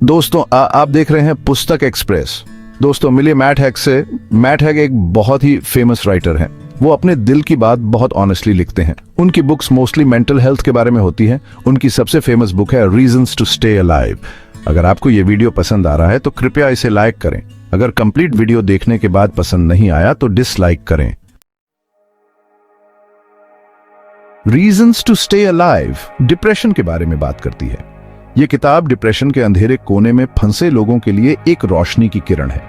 दोस्तों आप देख रहे हैं पुस्तक एक्सप्रेस। दोस्तों मिलिए मैट हैग से। मैट हैग एक बहुत ही फेमस राइटर हैं। वो अपने दिल की बात बहुत ऑनेस्टली लिखते हैं। उनकी बुक्स मोस्टली मेंटल हेल्थ के बारे में होती हैं। उनकी सबसे फेमस बुक है रीजंस टू स्टे अलाइव। अगर आपको ये वीडियो पसंद आ रहा है तो कृपया इसे लाइक करें। अगर कंप्लीट वीडियो देखने के बाद पसंद नहीं आया तो डिसलाइक करें। Reasons to stay alive depression के बारे में बात करती है। यह किताब डिप्रेशन के अंधेरे कोने में फंसे लोगों के लिए एक रोशनी की किरण है।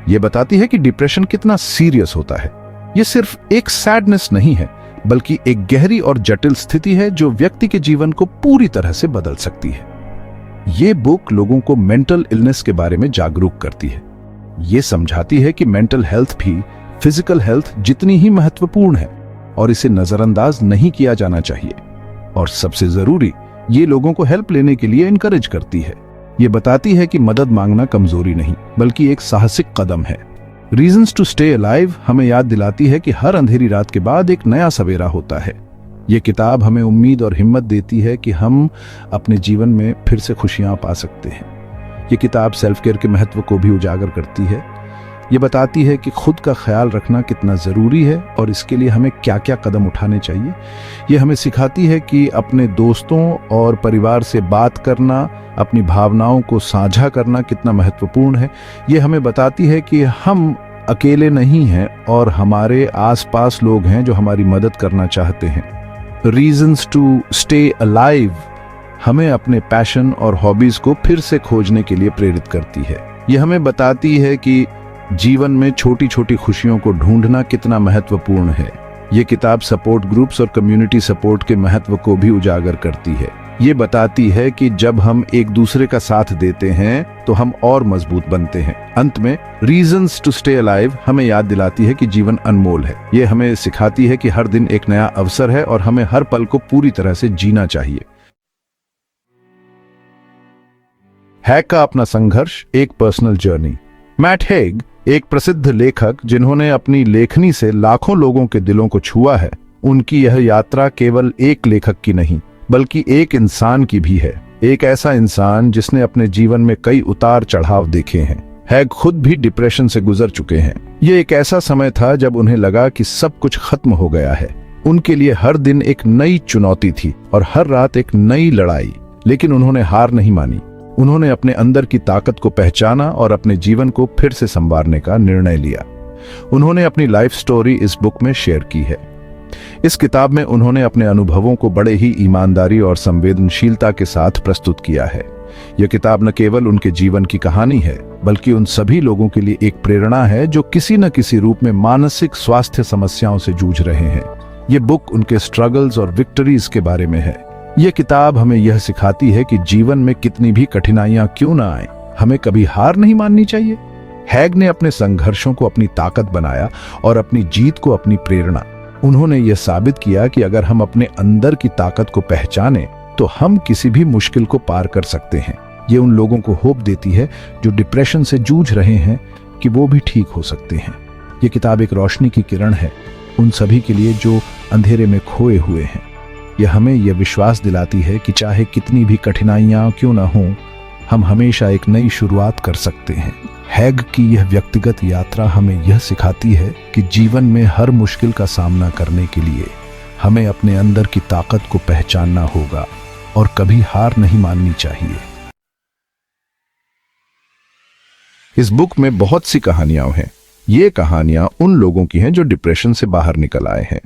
यह बताती है कि डिप्रेशन कितना सीरियस होता है। यह सिर्फ एक सैडनेस नहीं है, बल्कि एक गहरी और जटिल स्थिति है जो व्यक्ति के जीवन को पूरी तरह से बदल सकती है। यह बुक लोगों को मेंटल इलनेस के बारे में जागरूक करती है। यह समझाती है कि मेंटल हेल्थ भी फिजिकल हेल्थ जितनी ही महत्वपूर्ण है और इसे नजरअंदाज नहीं किया जाना चाहिए। और सबसे जरूरी, ये लोगों को हेल्प लेने के लिए इनकरेज करती है। ये बताती है कि मदद मांगना कमजोरी नहीं, बल्कि एक साहसिक कदम है। रीजंस टू स्टे अलाइव हमें याद दिलाती है कि हर अंधेरी रात के बाद एक नया सवेरा होता है। ये किताब हमें उम्मीद और हिम्मत देती है कि हम अपने जीवन में फिर से खुशियां पा सकते हैं। ये किताब सेल्फ केयर के महत्व को भी उजागर करती है। ये बताती है कि खुद का ख्याल रखना कितना ज़रूरी है और इसके लिए हमें क्या क्या कदम उठाने चाहिए। ये हमें सिखाती है कि अपने दोस्तों और परिवार से बात करना, अपनी भावनाओं को साझा करना कितना महत्वपूर्ण है। ये हमें बताती है कि हम अकेले नहीं हैं और हमारे आसपास लोग हैं जो हमारी मदद करना चाहते हैं। रीजंस टू स्टे अलाइव हमें अपने पैशन और हॉबीज को फिर से खोजने के लिए प्रेरित करती है। ये हमें बताती है कि जीवन में छोटी छोटी खुशियों को ढूंढना कितना महत्वपूर्ण है। ये किताब सपोर्ट ग्रुप्स और कम्युनिटी सपोर्ट के महत्व को भी उजागर करती है। ये बताती है कि जब हम एक दूसरे का साथ देते हैं तो हम और मजबूत बनते हैं। अंत में रीजंस टू स्टे अलाइव हमें याद दिलाती है कि जीवन अनमोल है। ये हमें सिखाती है कि हर दिन एक नया अवसर है और हमें हर पल को पूरी तरह से जीना चाहिए। हैग का अपना संघर्ष, एक पर्सनल जर्नी। मैट हैग एक प्रसिद्ध लेखक जिन्होंने अपनी लेखनी से लाखों लोगों के दिलों को छुआ है। उनकी यह यात्रा केवल एक लेखक की नहीं, बल्कि एक इंसान की भी है। एक ऐसा इंसान जिसने अपने जीवन में कई उतार चढ़ाव देखे हैं। हैग खुद भी डिप्रेशन से गुजर चुके हैं। यह एक ऐसा समय था जब उन्हें लगा कि सब कुछ खत्म हो गया है। उनके लिए हर दिन एक नई चुनौती थी और हर रात एक नई लड़ाई। लेकिन उन्होंने हार नहीं मानी। उन्होंने अपने अंदर की ताकत को पहचाना और अपने जीवन को फिर से संवारने का निर्णय लिया। उन्होंने अपनी लाइफ स्टोरी इस बुक में शेयर की है। इस किताब में उन्होंने अपने अनुभवों को बड़े ही ईमानदारी और संवेदनशीलता के साथ प्रस्तुत किया है। यह किताब न केवल उनके जीवन की कहानी है, बल्कि उन सभी लोगों के लिए एक प्रेरणा है जो किसी न किसी रूप में मानसिक स्वास्थ्य समस्याओं से जूझ रहे हैं। ये बुक उनके स्ट्रगल्स और विक्ट्रीज के बारे में है। यह किताब हमें यह सिखाती है कि जीवन में कितनी भी कठिनाइयां क्यों ना आए, हमें कभी हार नहीं माननी चाहिए। हैग ने अपने संघर्षों को अपनी ताकत बनाया और अपनी जीत को अपनी प्रेरणा। उन्होंने यह साबित किया कि अगर हम अपने अंदर की ताकत को पहचाने तो हम किसी भी मुश्किल को पार कर सकते हैं। ये उन लोगों को होप देती है जो डिप्रेशन से जूझ रहे हैं कि वो भी ठीक हो सकते हैं। ये किताब एक रोशनी की किरण है उन सभी के लिए जो अंधेरे में खोए हुए हैं। यह हमें यह विश्वास दिलाती है कि चाहे कितनी भी कठिनाइयां क्यों ना हों, हम हमेशा एक नई शुरुआत कर सकते हैं। हैग की यह व्यक्तिगत यात्रा हमें यह सिखाती है कि जीवन में हर मुश्किल का सामना करने के लिए हमें अपने अंदर की ताकत को पहचानना होगा और कभी हार नहीं माननी चाहिए। इस बुक में बहुत सी कहानियां हैं। ये कहानियां उन लोगों की हैं जो डिप्रेशन से बाहर निकल आए हैं।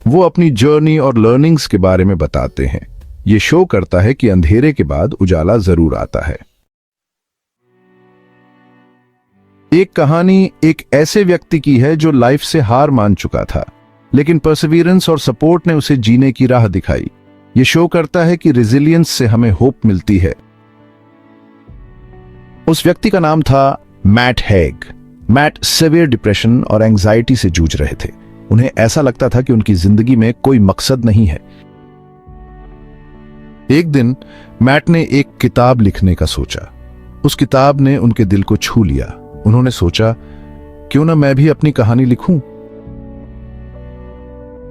वो अपनी जर्नी और लर्निंग्स के बारे में बताते हैं। ये शो करता है कि अंधेरे के बाद उजाला जरूर आता है। एक कहानी एक ऐसे व्यक्ति की है जो लाइफ से हार मान चुका था, लेकिन परसिवियरेंस और सपोर्ट ने उसे जीने की राह दिखाई। ये शो करता है कि रेजिलियंस से हमें होप मिलती है। उस व्यक्ति का नाम था मैट हैग। मैट सीवियर डिप्रेशन और एंजाइटी से जूझ रहे थे। उन्हें ऐसा लगता था कि उनकी जिंदगी में कोई मकसद नहीं है। एक दिन मैट ने एक किताब लिखने का सोचा। उस किताब ने उनके दिल को छू लिया। उन्होंने सोचा, क्यों ना मैं भी अपनी कहानी लिखूं।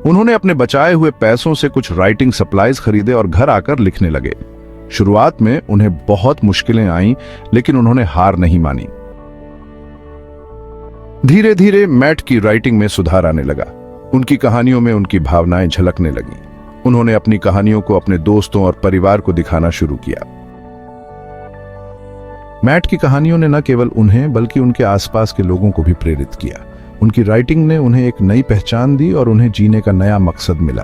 उन्होंने अपने बचाए हुए पैसों से कुछ राइटिंग सप्लाईज खरीदे और घर आकर लिखने लगे। शुरुआत में उन्हें बहुत मुश्किलें आईं, लेकिन उन्होंने हार नहीं मानी। धीरे धीरे मैट की राइटिंग में सुधार आने लगा। उनकी कहानियों में उनकी भावनाएं झलकने लगीं। उन्होंने अपनी कहानियों को अपने दोस्तों और परिवार को दिखाना शुरू किया। मैट की कहानियों ने न केवल उन्हें बल्कि उनके आसपास के लोगों को भी प्रेरित किया। उनकी राइटिंग ने उन्हें एक नई पहचान दी और उन्हें जीने का नया मकसद मिला।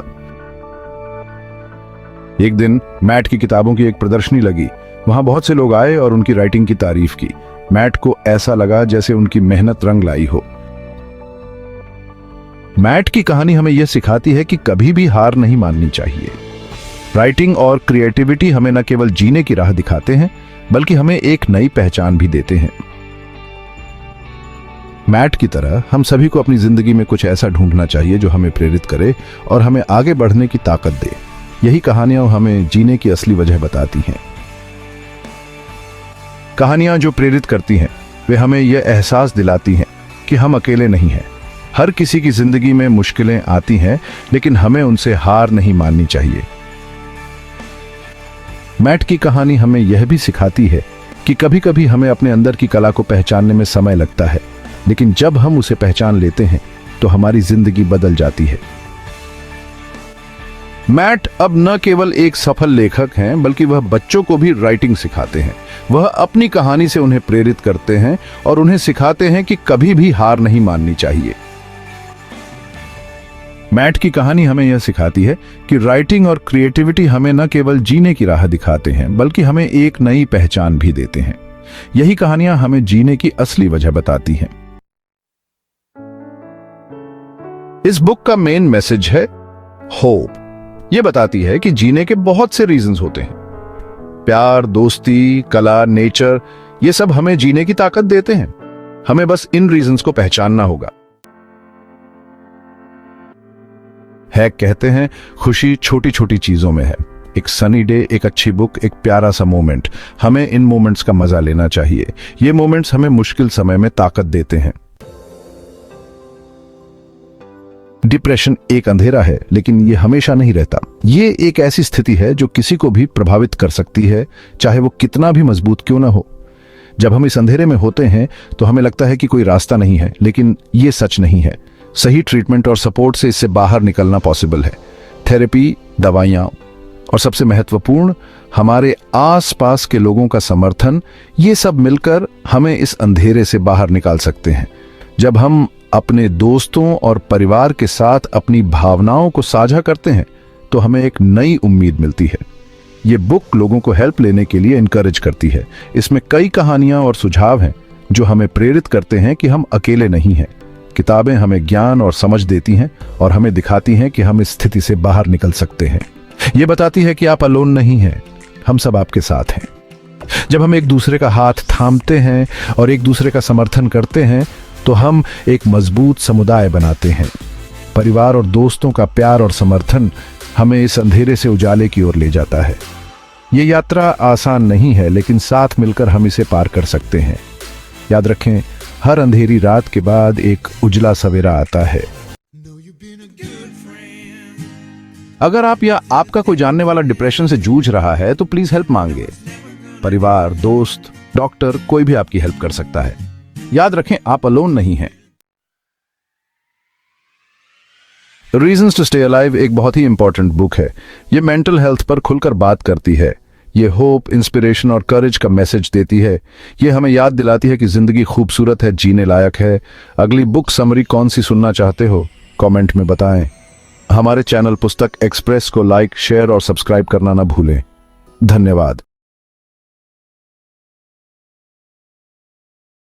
एक दिन मैट की किताबों की एक प्रदर्शनी लगी। वहां बहुत से लोग आए और उनकी राइटिंग की तारीफ की। मैट को ऐसा लगा जैसे उनकी मेहनत रंग लाई हो। मैट की कहानी हमें यह सिखाती है कि कभी भी हार नहीं माननी चाहिए। राइटिंग और क्रिएटिविटी हमें न केवल जीने की राह दिखाते हैं, बल्कि हमें एक नई पहचान भी देते हैं। मैट की तरह हम सभी को अपनी जिंदगी में कुछ ऐसा ढूंढना चाहिए जो हमें प्रेरित करे और हमें आगे बढ़ने की ताकत दे। यही कहानियां हमें जीने की असली वजह बताती हैं। कहानियां जो प्रेरित करती हैं, वे हमें यह एहसास दिलाती हैं कि हम अकेले नहीं हैं। हर किसी की जिंदगी में मुश्किलें आती हैं, लेकिन हमें उनसे हार नहीं माननी चाहिए। मैट की कहानी हमें यह भी सिखाती है कि कभी कभी हमें अपने अंदर की कला को पहचानने में समय लगता है, लेकिन जब हम उसे पहचान लेते हैं तो हमारी जिंदगी बदल जाती है। मैट अब न केवल एक सफल लेखक हैं, बल्कि वह बच्चों को भी राइटिंग सिखाते हैं। वह अपनी कहानी से उन्हें प्रेरित करते हैं और उन्हें सिखाते हैं कि कभी भी हार नहीं माननी चाहिए। मैट की कहानी हमें यह सिखाती है कि राइटिंग और क्रिएटिविटी हमें न केवल जीने की राह दिखाते हैं, बल्कि हमें एक नई पहचान भी देते हैं। यही कहानियां हमें जीने की असली वजह बताती हैं। इस बुक का मेन मैसेज है होप। यह बताती है कि जीने के बहुत से रीजंस होते हैं। प्यार, दोस्ती, कला, नेचर, ये सब हमें जीने की ताकत देते हैं। हमें बस इन रीजंस को पहचानना होगा। हैक कहते हैं, खुशी छोटी छोटी चीजों में है। एक सनी डे, एक अच्छी बुक, एक प्यारा सा मोमेंट। हमें इन मोमेंट्स का मजा लेना चाहिए। ये मोमेंट्स हमें मुश्किल समय में ताकत देते हैं। डिप्रेशन एक अंधेरा है, लेकिन ये हमेशा नहीं रहता। ये एक ऐसी स्थिति है जो किसी को भी प्रभावित कर सकती है, चाहे वो कितना भी मजबूत क्यों ना हो। जब हम इस अंधेरे में होते हैं तो हमें लगता है कि कोई रास्ता नहीं है, लेकिन ये सच नहीं है। सही ट्रीटमेंट और सपोर्ट से इससे बाहर निकलना पॉसिबल है। थेरेपी, दवाइयां और सबसे महत्वपूर्ण हमारे आसपास के लोगों का समर्थन, ये सब मिलकर हमें इस अंधेरे से बाहर निकाल सकते हैं। जब हम अपने दोस्तों और परिवार के साथ अपनी भावनाओं को साझा करते हैं तो हमें एक नई उम्मीद मिलती है। ये बुक लोगों को हेल्प लेने के लिए इनकरेज करती है। इसमें कई कहानियां और सुझाव हैं जो हमें प्रेरित करते हैं कि हम अकेले नहीं हैं। किताबें हमें ज्ञान और समझ देती हैं और हमें दिखाती हैं कि हम इस स्थिति से बाहर निकल सकते हैं। ये बताती है कि आप अलोन नहीं हैं, हम सब आपके साथ हैं। जब हम एक दूसरे का हाथ थामते हैं और एक दूसरे का समर्थन करते हैं तो हम एक मजबूत समुदाय बनाते हैं। परिवार और दोस्तों का प्यार और समर्थन हमें इस अंधेरे से उजाले की ओर ले जाता है। ये यात्रा आसान नहीं है, लेकिन साथ मिलकर हम इसे पार कर सकते हैं। याद रखें, हर अंधेरी रात के बाद एक उजला सवेरा आता है। अगर आप या आपका कोई जानने वाला डिप्रेशन से जूझ रहा है तो प्लीज हेल्प मांगे। परिवार, दोस्त, डॉक्टर, कोई भी आपकी हेल्प कर सकता है। याद रखें, आप अलोन नहीं हैं। रीजंस टू स्टे अलाइव एक बहुत ही इंपॉर्टेंट बुक है। ये मेंटल हेल्थ पर खुलकर बात करती है। ये होप, इंस्पिरेशन और करेज का मैसेज देती है। ये हमें याद दिलाती है कि जिंदगी खूबसूरत है, जीने लायक है। अगली बुक समरी कौन सी सुनना चाहते हो, कमेंट में बताएं। हमारे चैनल पुस्तक एक्सप्रेस को लाइक, शेयर और सब्सक्राइब करना ना भूलें। धन्यवाद।